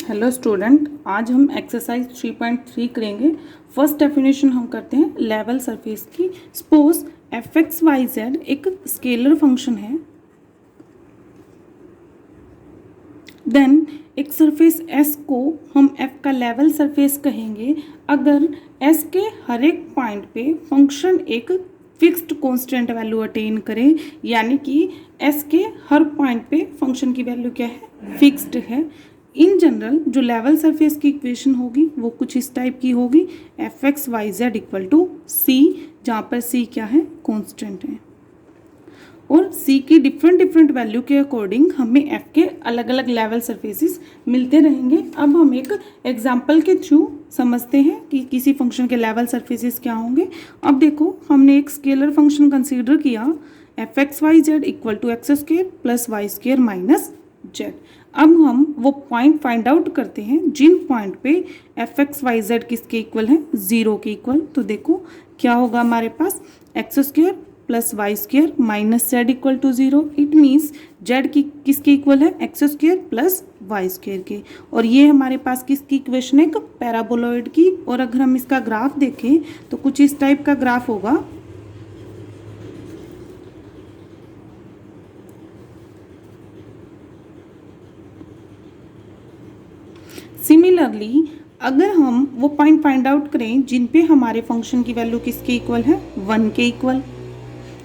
Hello student, आज हम exercise 3.3 करेंगे। फर्स्ट डेफिनेशन हम करते हैं लेवल सरफेस की। Suppose f x Y z एक स्केलर फंक्शन है, देन एक सरफेस एस को हम एफ का लेवल सरफेस कहेंगे अगर एस के हर एक पॉइंट पे फंक्शन एक फिक्स्ड कांस्टेंट वैल्यू अटेन करे, यानी कि एस के हर पॉइंट पे फंक्शन की वैल्यू क्या है, फिक्स्ड है। इन जनरल जो लेवल सरफेस की इक्वेशन होगी वो कुछ इस टाइप की होगी, F x Y Z equal to C, जहाँ पर सी क्या है, कांस्टेंट है। और सी की डिफरेंट डिफरेंट वैल्यू के अकॉर्डिंग हमें एफ के अलग अलग लेवल सरफेसेस मिलते रहेंगे। अब हम एक एग्जांपल के थ्रू समझते हैं कि किसी फंक्शन के लेवल सरफेसेस क्या होंगे। अब देखो, हमने एक स्केलर फंक्शन कंसीडर किया f x Y Z equal to x square plus y square minus z. अब हम वो पॉइंट फाइंड आउट करते हैं जिन पॉइंट पे एफ एक्स वाई जेड किसके इक्वल है, जीरो के इक्वल। तो देखो क्या होगा हमारे पास, x square plus y square minus z equal to zero. It means z की किसके इक्वल है, x square plus y square के। और ये हमारे पास किसकी इक्वेशन है, एक पैराबोलॉइड की। और अगर हम इसका ग्राफ देखें तो कुछ इस टाइप का ग्राफ होगा। सिमिलरली अगर हम वो पॉइंट फाइंड आउट करें जिन पे हमारे फंक्शन की वैल्यू किसके इक्वल है, 1 के इक्वल,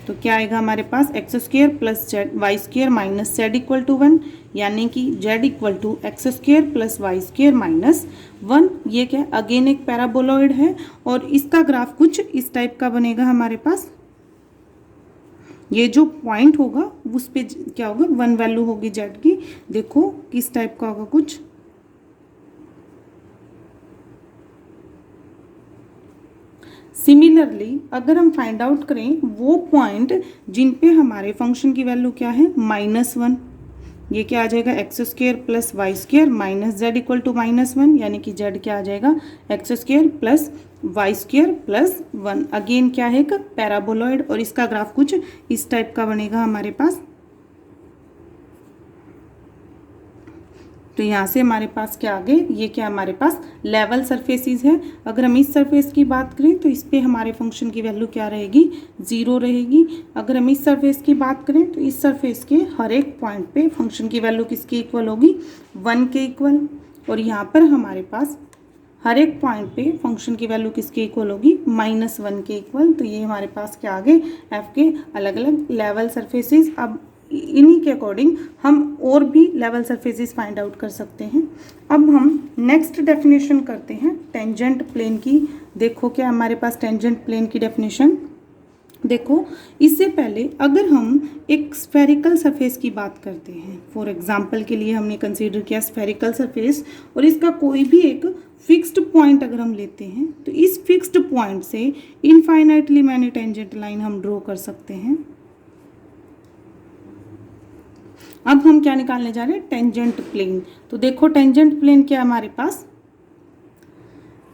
तो क्या आएगा हमारे पास, x square plus z y square minus z equal to 1, यानी कि z equal to x square plus y square minus 1। ये क्या, अगेन एक पैराबोलॉइड है और इसका ग्राफ कुछ इस टाइप का बनेगा हमारे पास। ये जो पॉइंट होगा उस पे क्या होगा, 1 वैल्यू होगी जेड की। देखो किस टाइप का होगा कुछ। सिमिलरली अगर हम फाइंड आउट करें वो पॉइंट जिन पे हमारे फंक्शन की वैल्यू क्या है, -1, ये क्या आ जाएगा, x square plus y square minus z equal to -1, यानी कि जेड क्या आ जाएगा, x square plus y square plus 1। Again क्या है, एक पैराबोलॉइड और इसका ग्राफ कुछ इस टाइप का बनेगा हमारे पास। तो यहाँ से हमारे पास क्या आ गए, ये क्या हमारे पास लेवल सरफेसेस है। अगर हम इस सरफेस की बात करें तो इस पे हमारे फंक्शन की वैल्यू क्या रहेगी, 0 रहेगी। अगर हम इस सरफेस की बात करें तो इस सरफेस के हर एक पॉइंट पे फंक्शन की वैल्यू किसकी इक्वल होगी, 1 के इक्वल। और यहाँ पर हमारे पास हर एक पॉइंट पे फंक्शन की वैल्यू किसके इक्वल होगी, -1 के इक्वल। तो ये हमारे पास क्या आ गए, एफ के अलग अलग लेवल सरफेसेस। अब इन्हीं के अकॉर्डिंग हम और भी लेवल सरफेसेस फाइंड आउट कर सकते हैं। अब हम नेक्स्ट डेफिनेशन करते हैं टेंजेंट प्लेन की। देखो क्या हमारे पास टेंजेंट प्लेन की डेफिनेशन। देखो इससे पहले अगर हम एक स्फेरिकल सरफेस की बात करते हैं, फॉर एग्जांपल के लिए हमने कंसीडर किया स्फेरिकल सरफेस, और इसका कोई भी एक फिक्स्ड पॉइंट अगर हम लेते हैं तो इस फिक्स्ड पॉइंट से इनफाइनाइटली मैनी टेंजेंट लाइन हम ड्रॉ कर सकते हैं। अब हम क्या निकालने जा रहे हैं, टेंजेंट प्लेन। तो देखो टेंजेंट प्लेन क्या हमारे पास,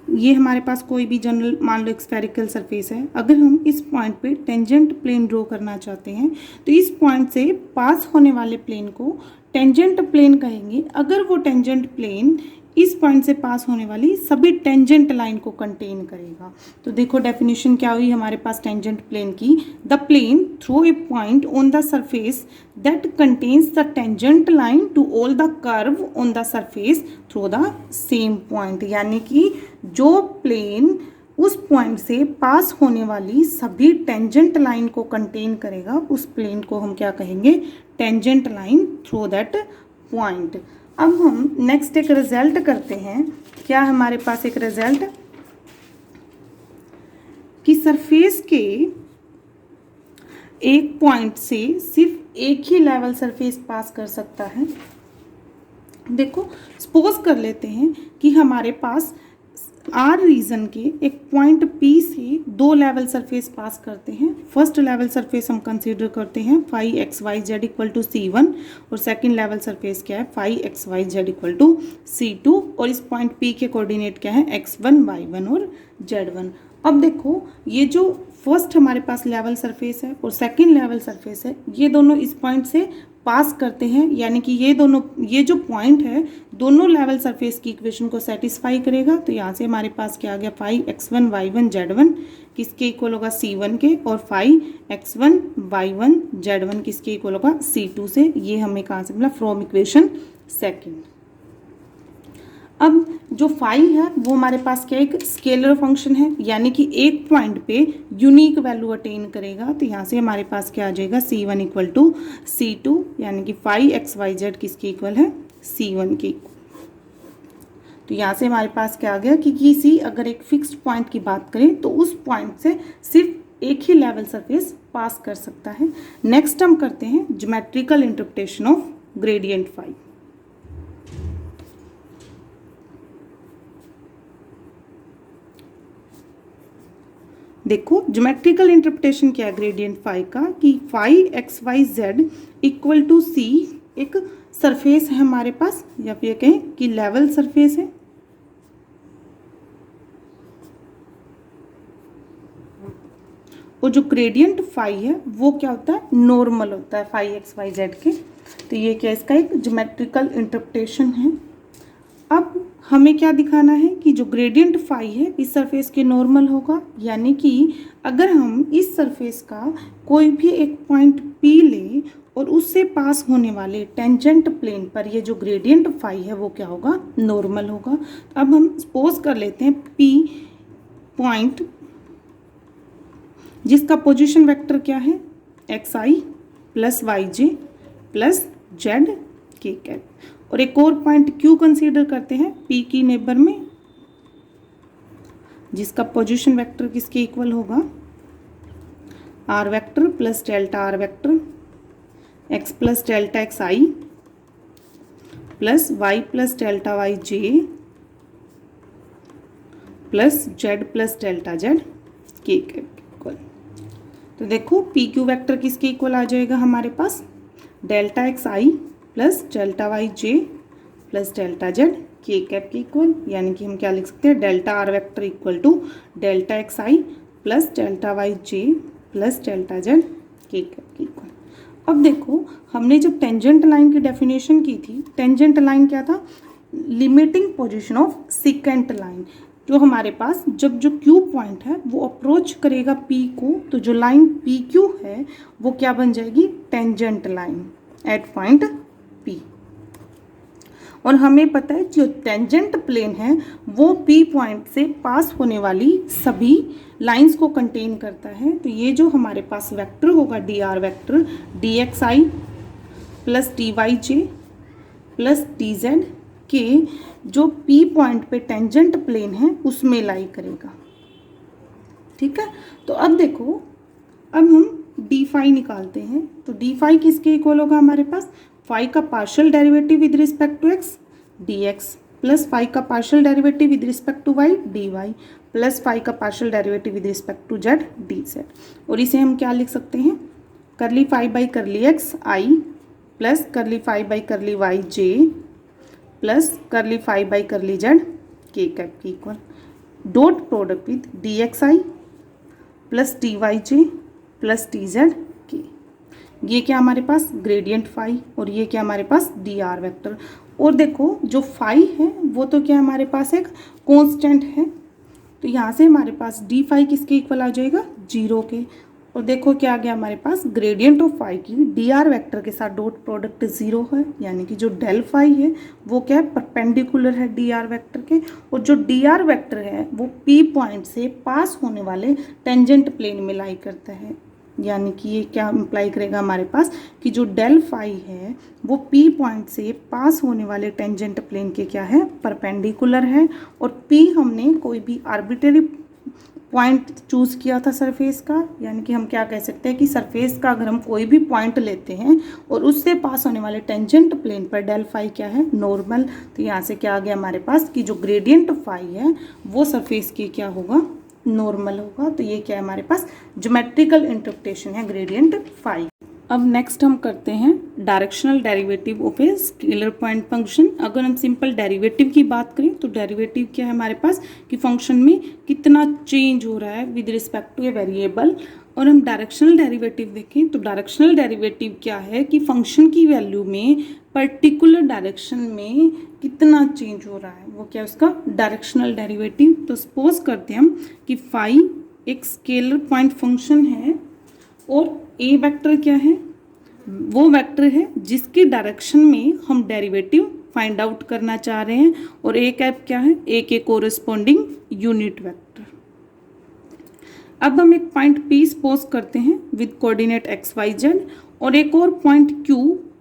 ये हमारे पास कोई भी जनरल मान लो एक स्फेरिकल सरफेस है। अगर हम इस पॉइंट पे टेंजेंट प्लेन ड्रॉ करना चाहते हैं तो इस पॉइंट से पास होने वाले प्लेन को टेंजेंट प्लेन कहेंगे अगर वो टेंजेंट प्लेन इस पॉइंट से पास होने वाली सभी टेंजेंट लाइन को कंटेन करेगा। तो देखो डेफिनेशन क्या हुई हमारे पास टेंजेंट प्लेन की, the plane through a point on the surface that contains the tangent line to all the curve on the surface through the same point. यानी कि जो प्लेन उस पॉइंट से पास होने वाली सभी टेंजेंट लाइन को कंटेन करेगा उस प्लेन को हम क्या कहेंगे, tangent line through that point. अब हम नेक्स्ट एक रिजल्ट करते हैं। क्या हमारे पास एक रिजल्ट कि सरफेस के एक पॉइंट से सिर्फ एक ही लेवल सरफेस पास कर सकता है। देखो सपोज कर लेते हैं कि हमारे पास आर रीजन के एक पॉइंट पी से 2 लेवल सरफेस पास करते हैं। फर्स्ट लेवल सरफेस हम कंसीडर करते हैं phi x Y Z equal to C1 और सेकंड लेवल सरफेस क्या है, phi x Y Z equal to C2। और इस पॉइंट पी के कोऑर्डिनेट क्या है, x1 y1 और z1। अब देखो ये जो फर्स्ट हमारे पास लेवल सरफेस है और सेकंड लेवल सरफेस है, ये दोनों इस पॉइंट से पास करते हैं, यानी कि ये जो पॉइंट है दोनों लेवल सरफेस की इक्वेशन को सेटिस्फाई करेगा। तो यहाँ से हमारे पास क्या आ गया, फाई x1 y1 z1 किसके इक्वल होगा c1 के, और फाई x1 y1 z1 किसके इक्वल होगा c2 से। ये हमें कहाँ से मिला, फ्रॉम इक्वेशन सेकेंड। अब जो फाई है वो हमारे पास क्या एक स्केलर फंक्शन है, यानी कि एक पॉइंट पे यूनिक वैल्यू अटेन करेगा। तो यहाँ से हमारे पास क्या आ जाएगा, c1 इक्वल टू c2, यानी कि फाई एक्स वाई जेड किसके इक्वल है, c1 के इक्वल। तो यहाँ से हमारे पास क्या आ गया कि किसी अगर एक फिक्स्ड पॉइंट की बात करें तो उस पॉइंट से सिर्फ एक ही लेवल सरफेस पास कर सकता है। नेक्स्ट हम करते हैं geometrical interpretation of gradient phi. देखो ज्योमेट्रिकल इंटरप्रिटेशन क्या है ग्रेडियंट फाई का, कि phi x Y Z equal to c एक सरफेस है हमारे पास, या फिर कहें कि लेवल सरफेस है। और जो ग्रेडियंट फाई है वो क्या होता है, नॉर्मल होता है फाई एक्स वाई जेड के। तो ये क्या इसका एक ज्योमेट्रिकल इंटरप्रिटेशन है। अब हमें क्या दिखाना है कि जो ग्रेडियंट फाई है इस सरफेस के नॉर्मल होगा, यानी कि अगर हम इस सरफेस का कोई भी एक पॉइंट पी लें और उससे पास होने वाले टेंजेंट प्लेन पर ये जो ग्रेडियंट फाई है वो क्या होगा, नॉर्मल होगा। तो अब हम सपोज कर लेते हैं पी पॉइंट जिसका पोजीशन वेक्टर क्या है, x i plus Y j plus Z k cap, और एक और पॉइंट क्यू कंसीडर करते हैं पी की नेबर में, जिसका पोजीशन वेक्टर किसके इक्वल होगा, r vector plus delta r vector x plus delta x i plus y plus delta y j plus z plus delta z k equal. तो देखो P Q vector किसके equal आ जाएगा हमारे पास, delta x i plus delta y j plus delta z k cap के equal, यानी कि हम क्या लिख सकते हैं, delta r vector equal to delta x i plus delta y j plus delta z k cap के इक्वल। अब देखो हमने जब टेंजेंट लाइन की डेफिनेशन की थी, टेंजेंट लाइन क्या था, limiting position of secant line. जो हमारे पास जब जो क्यू पॉइंट है वो अप्रोच करेगा पी को, तो जो लाइन पी क्यू है वो क्या बन जाएगी, tangent line at point P. और हमें पता है जो टेंजेंट प्लेन है वो पी पॉइंट से पास होने वाली सभी लाइंस को कंटेन करता है। तो ये जो हमारे पास वेक्टर होगा d r vector, d x i plus d y j plus d z k जो पी पॉइंट पे टेंजेंट प्लेन है उसमें लाई करेगा। ठीक है, तो अब देखो अब हम डी फाई निकालते हैं। तो डी फाई किसके इक्वल होगा हमारे पास, फाई का partial derivative with respect to x d x plus phi का partial derivative with respect to y d y plus phi का partial derivative with respect to z d z. और इसे हम क्या लिख सकते हैं, curly phi by curly x i plus curly phi by curly y j plus curly phi by curly z k cap के equal, dot product with D x i plus d y j plus d z के। ये क्या हमारे पास gradient phi, और ये क्या हमारे पास D r vector. और देखो जो फाई है वो तो क्या हमारे पास एक कांस्टेंट है, तो यहाँ से हमारे पास डी फाई किसके इक्वल आ जाएगा, 0 के। और देखो क्या आ गया हमारे पास, ग्रेडियंट ऑफ फाई की डी आर वेक्टर के साथ डॉट प्रोडक्ट 0 है, यानी कि जो डेल फाई है वो क्या है, परपेंडिकुलर है डी आर वेक्टर के। और जो डी आर वेक्टर है वो पी पॉइंट से पास होने वाले टेंजेंट प्लेन में लाई करता है, यानी कि ये क्या इम्प्लाई करेगा हमारे पास कि जो डेल फाई है वो पी पॉइंट से पास होने वाले टेंजेंट प्लेन के क्या है, परपेंडिकुलर है। और पी हमने कोई भी आर्बिट्ररी पॉइंट चूज़ किया था सरफेस का, यानी कि हम क्या कह सकते हैं कि सरफेस का अगर हम कोई भी पॉइंट लेते हैं और उससे पास होने वाले टेंजेंट प्लेन पर डेल फाई क्या है, नॉर्मल। तो यहाँ से क्या आ गया हमारे पास कि जो ग्रेडियंट फाई है वो सरफेस की क्या होगा, नॉर्मल होगा। तो ये क्या है हमारे पास, ज्योमेट्रिकल इंटरप्रिटेशन है ग्रेडियंट फाई। अब नेक्स्ट हम करते हैं directional derivative of a scalar point function. अगर हम सिंपल डेरिवेटिव की बात करें तो डेरिवेटिव क्या है हमारे पास कि फंक्शन में कितना चेंज हो रहा है with respect to a variable, और हम डायरेक्शनल डेरिवेटिव देखें तो डायरेक्शनल डेरिवेटिव क्या है कि फंक्शन की वैल्यू में पर्टिकुलर डायरेक्शन में कितना चेंज हो रहा है, वो क्या उसका डायरेक्शनल डेरिवेटिव। तो सपोज करते हैं हम कि फाई एक स्केलर पॉइंट फंक्शन है और ए वेक्टर क्या है, वो वेक्टर है जिसकी डायरेक्शन में हम डेरिवेटिव फाइंड आउट करना चाह रहे हैं, और ए कैप क्या है, ए के कोरिस्पोंडिंग यूनिट वेक्टर। अब हम एक पॉइंट P सपोज करते हैं with coordinate x Y z, और एक और पॉइंट Q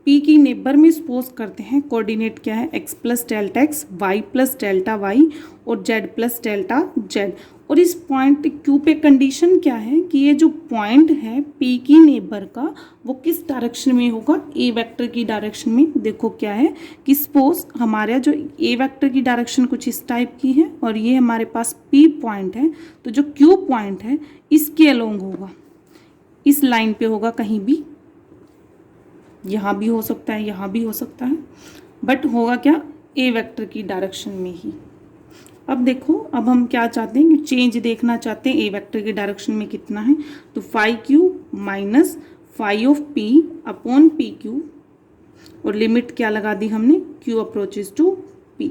P की नेबर में सपोज करते हैं, कोऑर्डिनेट क्या है x plus delta x, y plus delta y और z प्लस डेल्टा जेड। और इस पॉइंट Q पे कंडीशन क्या है कि ये जो पॉइंट है P की नेबर का वो किस डायरेक्शन में होगा, A वेक्टर की डायरेक्शन में। देखो क्या है कि सपोज हमारा जो A वेक्टर की डायरेक्शन कुछ इस टाइप की है और ये हमारे पास P पॉइंट है, तो जो Q पॉइंट है इसके अलोंग होगा, इस लाइन पे होगा, कहीं भी यहाँ भी हो सकता है, यहाँ भी हो सकता है, बट होगा क्या A वेक्टर की डायरेक्शन में ही। अब देखो, अब हम क्या चाहते हैं कि चेंज देखना चाहते हैं A वेक्टर की डायरेक्शन में कितना है, तो phi Q minus phi of P upon P Q, और लिमिट क्या लगा दी हमने, Q अप्रोचेज टू P।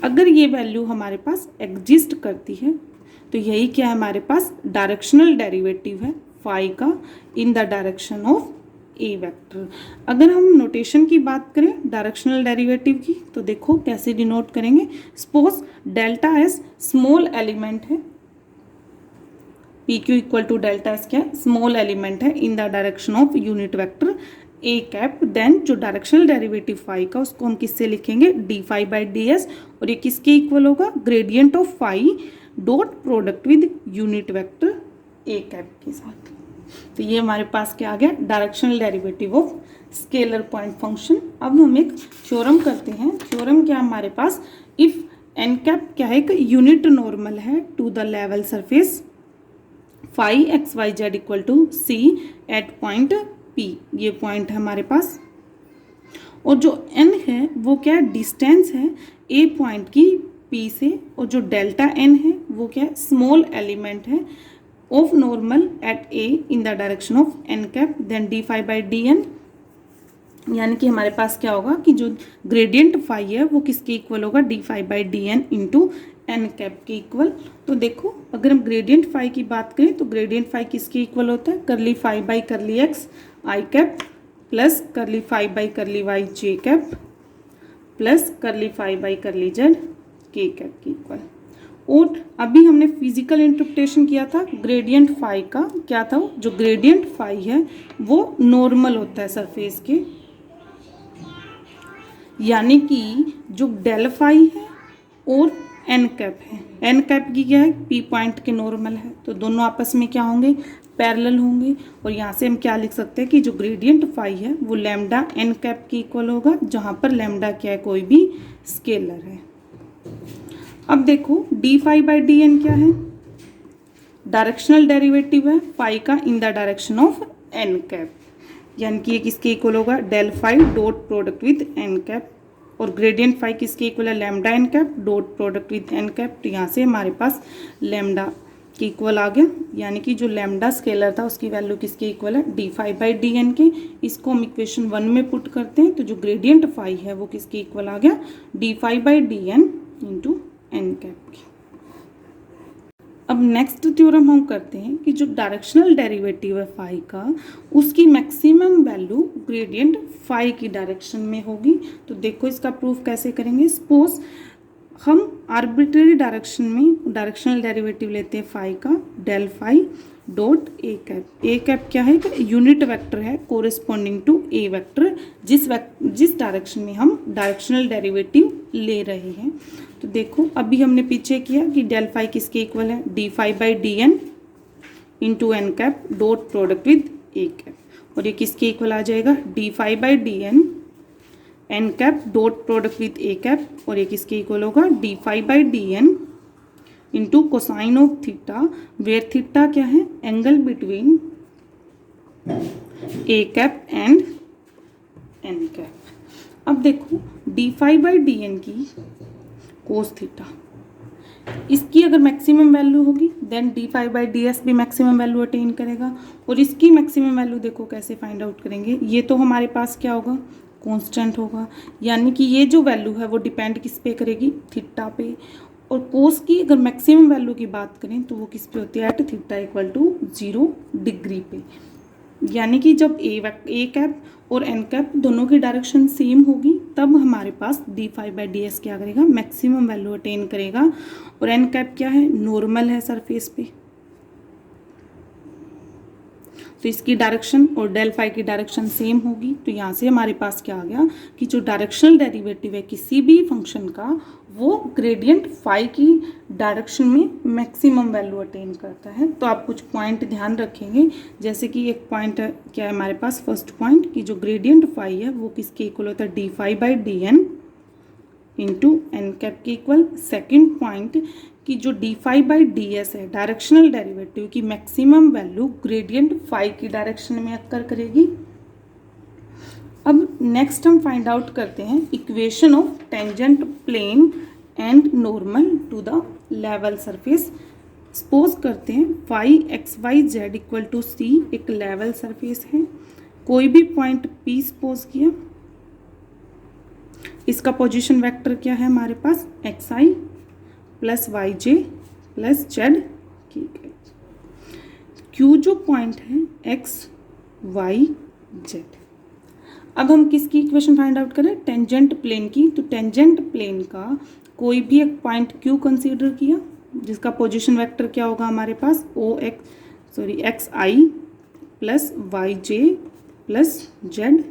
अगर ये वैल्यू हमारे पास एग्जिस्ट करती है तो यही क्या है, हमारे पास डायरेक्शनल डेरिवेटिव है फाई का in the direction of A vector. अगर हम नोटेशन की बात करें डायरेक्शनल डेरिवेटिव की, तो देखो कैसे डिनोट करेंगे। Suppose delta s small element है, P Q equal to delta s क्या है, स्मॉल एलिमेंट है in the direction of unit vector a cap. Then जो डायरेक्शनल डेरिवेटिव फाई का उसको हम किससे लिखेंगे, d phi by d s, और ये किसके इक्वल होगा, gradient of phi dot product with unit vector a cap के साथ। तो ये हमारे पास क्या आ गया, directional derivative of scalar point function. अब हम एक थ्योरम करते हैं। थ्योरम क्या हमारे पास, इफ एन कैप क्या है, एक यूनिट नॉर्मल है to the level surface phi x Y Z equal to C at point P, ये पॉइंट है हमारे पास, और जो एन है वो क्या डिस्टेंस है ए पॉइंट की पी से, और जो डेल्टा एन है वो क्या है, स्मॉल एलिमेंट है of normal at A in the direction of n cap. Then d phi by d n, यानी कि हमारे पास क्या होगा कि जो ग्रेडियंट फाई है वो किसके इक्वल होगा, d phi by d n into n cap के इक्वल। तो देखो अगर हम ग्रेडियंट फाई की बात करें तो ग्रेडियंट फाई किसके इक्वल होता है, curly phi by curly x i cap plus curly phi by curly y j cap plus curly phi by curly z k cap के इक्वल। और अभी हमने फिजिकल इंटरप्रिटेशन किया था ग्रेडियंट फाई का, क्या था, जो ग्रेडियंट फाई है वो नॉर्मल होता है सरफेस के, यानी कि जो डेल फाई है और एन कैप है, एन कैप की क्या है, पी पॉइंट के नॉर्मल है, तो दोनों आपस में क्या होंगे, पैरेलल होंगे। और यहाँ से हम क्या लिख सकते हैं कि जो ग्रेडियंट फाई है वो लैम्डा एन कैप के इक्वल होगा, जहाँ पर लैम्डा क्या है, कोई भी स्केलर है। अब देखो d phi by d n क्या है, डायरेक्शनल डेरिवेटिव है फाई का in the direction of n cap, यानी कि ये किसके इक्वल होगा, del phi dot product with n cap, और ग्रेडियंट फाई किसके इक्वल है, lambda n cap dot product with n cap. तो यहाँ से हमारे पास लैम्डा के इक्वल आ गया, यानी कि जो लैम्डा स्केलर था उसकी वैल्यू किसके इक्वल है, d phi by d n के। इसको हम इक्वेशन 1 में पुट करते हैं, तो जो ग्रेडियंट फाई है वो किसके इक्वल आ गया, d phi by d n into n cap की। अब नेक्स्ट थ्योरम हम करते हैं कि जो डायरेक्शनल डेरिवेटिव है फाई का उसकी मैक्सिमम वैल्यू ग्रेडियंट फाई की डायरेक्शन में होगी। तो देखो इसका प्रूफ कैसे करेंगे। सपोज हम आर्बिट्रेरी डायरेक्शन में डायरेक्शनल डेरिवेटिव लेते हैं फाई का, del phi dot a cap. A cap क्या है, यूनिट वेक्टर है कोरिस्पोंडिंग टू ए वेक्टर, जिस डायरेक्शन में हम डायरेक्शनल डेरिवेटिव ले रहे हैं। तो देखो अभी हमने पीछे किया कि डेल फाई किसके इक्वल है, d phi by d n into n cap dot product with a cap, और ये किसके इक्वल आ जाएगा, d phi by d n cap dot product with a cap, और ये किसके इक्वल होगा, d phi by d n into cosine of theta, where theta क्या है, angle between a cap and n cap. अब देखो d phi by d N की cos theta, इसकी अगर मैक्सिमम वैल्यू होगी देन d5/ds भी मैक्सिमम वैल्यू अटेन करेगा। और इसकी मैक्सिमम वैल्यू देखो कैसे फाइंड आउट करेंगे, ये तो हमारे पास क्या होगा, कांस्टेंट होगा, यानी कि ये जो वैल्यू है वो डिपेंड किस पे करेगी, थीटा पे। और कोस की अगर मैक्सिमम वैल्यू की बात करें तो वो किस पे होती है, at theta equal to 0 degree पे। यानी कि जब ए कैप और एन कैप दोनों की डायरेक्शन सेम होगी तब हमारे पास d5/ds क्या करेगा, मैक्सिमम वैल्यू अटेन करेगा। और एन कैप क्या है, नॉर्मल है सरफेस पे, तो इसकी डायरेक्शन और डेल फाई की डायरेक्शन सेम होगी। तो यहाँ से हमारे पास क्या आ गया कि जो डायरेक्शनल डेरिवेटिव है किसी भी फंक्शन का वो ग्रेडियंट फाई की डायरेक्शन में मैक्सिमम वैल्यू अटेन करता है। तो आप कुछ पॉइंट ध्यान रखेंगे, जैसे कि एक पॉइंट क्या है हमारे पास, फर्स्ट पॉइंट कि जो ग्रेडियंट फाई है वो किसके इक्वल होता है, d5/dn इंटू एन कैप के इक्वल। सेकेंड पॉइंट कि जो d5/ds है डायरेक्शनल डेरिवेटिव की मैक्सिमम वैल्यू ग्रेडियंट फाई की डायरेक्शन में अक्कर करेगी। अब नेक्स्ट हम फाइंड आउट करते हैं equation of tangent plane and normal to the level surface. Suppose करते हैं phi xyz equal to c एक लेवल सरफेस है, कोई भी पॉइंट p सपोज किया, इसका पोजीशन वेक्टर क्या है हमारे पास, xi plus yj plus z, ठीक है। q जो पॉइंट है x y z। अब हम किसकी इक्वेशन फाइंड आउट करें, टेंजेंट प्लेन की। तो टेंजेंट प्लेन का कोई भी एक पॉइंट q कंसीडर किया जिसका पोजीशन वेक्टर क्या होगा हमारे पास, xi plus yj plus z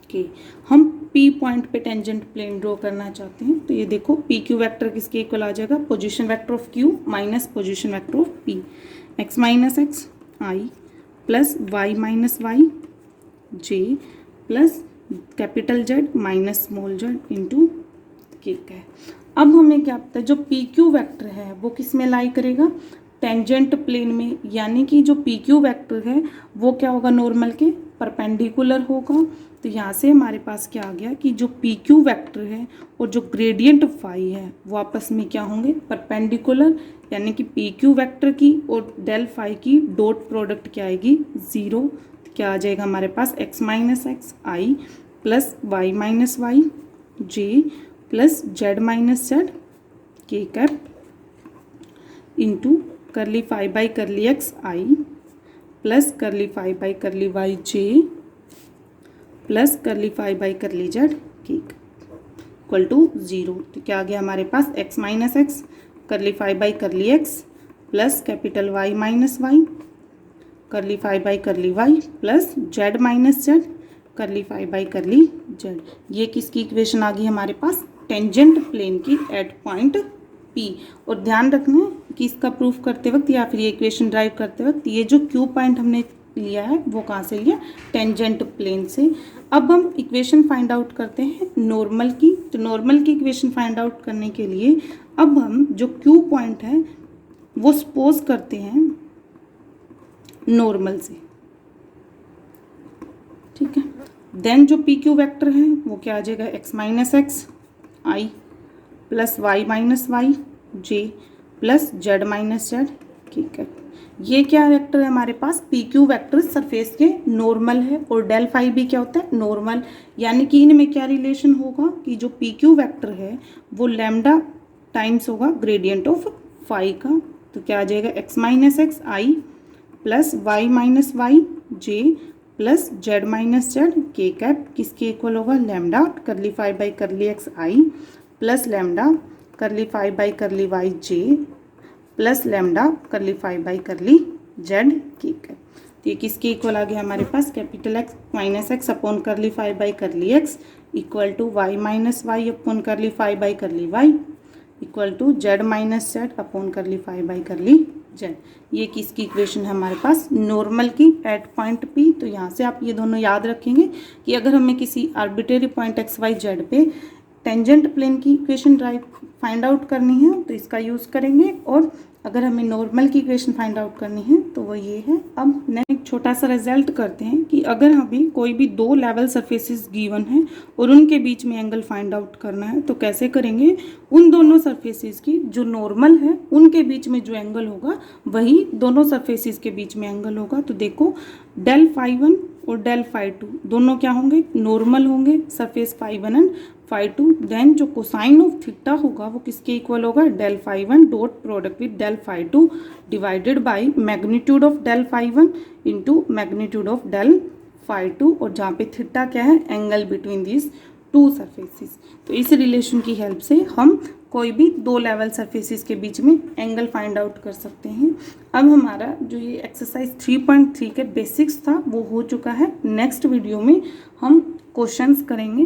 k. हम P पॉइंट पे टेंजेंट प्लेन ड्रॉ करना चाहते हैं, तो ये देखो पी क्यू वैक्टर किसके इक्वल आ जाएगा, position vector of Q minus position vector of P, x minus x i plus y minus y j plus capital Z minus small z into k है। अब हमें क्या पता है, जो पी क्यू वैक्टर है वो किस में लाई करेगा, टेंजेंट प्लेन में, यानी कि जो पी क्यू वैक्टर है वो क्या होगा, नॉर्मल के परपेंडिकुलर होगा। तो यहाँ से हमारे पास क्या आ गया कि जो पी क्यू वैक्टर है और जो ग्रेडियंट फाई है वो आपस में क्या होंगे, परपेंडिकुलर, यानी कि पी क्यू वैक्टर की और डेल फाई की डॉट प्रोडक्ट क्या आएगी, 0। तो क्या आ जाएगा हमारे पास, x minus x i plus y minus y j plus z minus z k cap into curly phi by curly x i plus curly phi by curly y j plus curly phi by curly z की equal to 0। तो क्या आ गया हमारे पास, x minus x curly phi by curly x plus capital y minus y curly phi by curly y plus z minus z curly phi by curly z. ये किसकी equation आ गई हमारे पास, टेंजेंट प्लेन की एट पॉइंट P। और ध्यान रखना कि इसका प्रूफ करते वक्त या फिर ये इक्वेशन ड्राइव करते वक्त ये जो Q पॉइंट हमने लिया है वो कहाँ से लिया, टेंजेंट प्लेन से। अब हम इक्वेशन फाइंड आउट करते हैं नॉर्मल की। तो नॉर्मल की इक्वेशन फाइंड आउट करने के लिए अब हम जो Q पॉइंट है वो सपोज करते हैं नॉर्मल से, ठीक है। देन जो पी क्यू वैक्टर है वो क्या आ जाएगा, x minus x i plus y minus y j plus z minus Z, ठीक है। ये क्या वेक्टर है हमारे पास, पी क्यू वैक्टर सरफेस के नॉर्मल है और डेल फाई भी क्या होता है, नॉर्मल। यानी कि इनमें क्या रिलेशन होगा कि जो पी क्यू वैक्टर है वो लैम्डा टाइम्स होगा ग्रेडियंट ऑफ फाई का। तो क्या आ जाएगा, x minus x i plus y minus y j plus z minus z k cap किसके इक्वल होगा, lambda curly phi by curly x i plus lambda curly phi by curly y j plus lambda curly phi by curly z, ठीक है। तो ये किसके equal आ गया हमारे पास, capital x minus x upon curly phi by curly x equal to y minus y upon curly phi by curly y equal to z minus z upon curly phi by curly z. ये किसकी equation है हमारे पास, normal की at point P। तो यहाँ से आप ये दोनों याद रखेंगे कि अगर हमें किसी arbitrary point x Y z पे टेंजेंट प्लेन की इक्वेशन ड्राइव फाइंड आउट करनी है तो इसका यूज़ करेंगे, और अगर हमें नॉर्मल की इक्वेशन फाइंड आउट करनी है तो वो ये है। अब नेक्स्ट छोटा सा रिजल्ट करते हैं कि अगर हमें कोई भी दो लेवल सरफेसेस गिवन है और उनके बीच में एंगल फाइंड आउट करना है तो कैसे करेंगे। उन दोनों सरफेसेस की जो नॉर्मल है उनके बीच में जो एंगल होगा वही दोनों सरफेसेस के बीच में एंगल होगा। तो देखो del phi 1 और del phi 2 दोनों क्या होंगे, नॉर्मल होंगे surface phi 1 and phi 2। Then जो कोसाइन ऑफ थीटा होगा वो किसके इक्वल होगा, del phi 1 dot product with del phi 2 divided by magnitude of del phi 1 into magnitude of del phi 2, और जहाँ पे थीटा क्या है, angle between these two surfaces. तो इस रिलेशन की हेल्प से हम कोई भी दो लेवल सरफेसेस के बीच में एंगल फाइंड आउट कर सकते हैं। अब हमारा जो ये एक्सरसाइज 3.3 के बेसिक्स था वो हो चुका है। नेक्स्ट वीडियो में हम क्वेश्चंस करेंगे।